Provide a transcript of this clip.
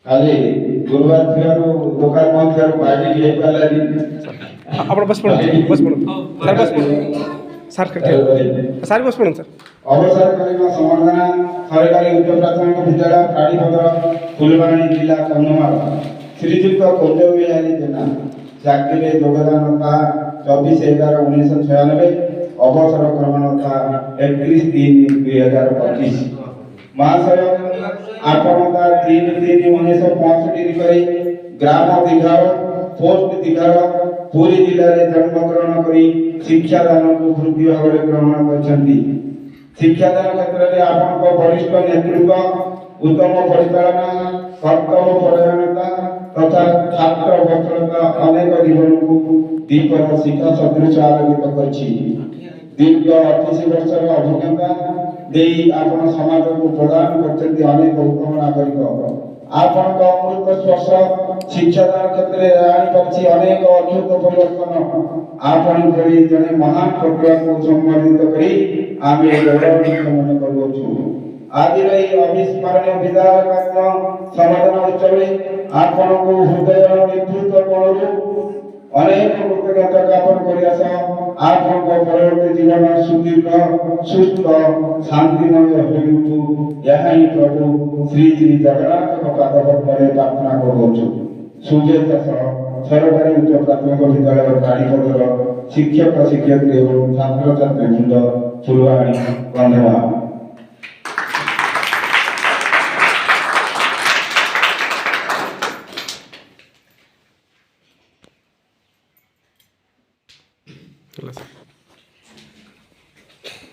आज गुरुवार थियारो दुकान में थियारो पार्टी ले पाला दी आपण बस पडून सर बस पडून सर करते सर बस पडून सर अवसर करिबा समाधान सरकारी उच्च प्राथमिक विद्यालय काड़ीपदर फुलबाणी जिला कंधमाल श्रीजुक्त कुंजबिहारी जेना चाकरी योगदान था 24/11/1996 अवसर क्रमांक था 31/3/2025 महाशय आपणका 3/3/1965 करी ग्राम दिघाव पोस्ट दिघाव पूरी जिले में जन्मग्रहण करी शिक्षादान को वृद्धि भाव ग्रहण करछंती शिक्षादान क्षेत्र में आपन वरिष्ठ नेतृत्व उत्तम परिचालना कर्तव्य परायणता तथा छात्र वत्सलता अनेक जीवन को दीपर शिक्षा सदृश आलोकित करछि दीर्घ 38 वर्षर अभिज्ञता देई आपन समाज को प्रदान करछंती अनेक उत्तम नागरिक आपन अमृत स्पर्श शिक्षादान क्षेत्र में आनी परछि अनेक अद्भुत परिवर्तन आपन परि जने महान प्रतिभा को सम्मानित करी आमे गौरवान्वित मन करूछु आज रही अविस्मरणीय विदाय कार्य समाधान उत्सव आपन को हृदय नेतृत्व करू अनेक कृतज्ञता ज्ञापन करियास आपन को परवर्ती जीवन सुदीर्घ सुस्थ शांतिमय होइतु यही प्रभु श्री श्री जगन्नाथ को पादपद्मरे प्रार्थना करूछु सुजेता सरकारी उच्च प्राथमिक विद्यालय काड़ीपदर शिक्षक शिक्षयित्री एवं छात्र छात्री वृंद फुलवाणी कंधमाल चला सर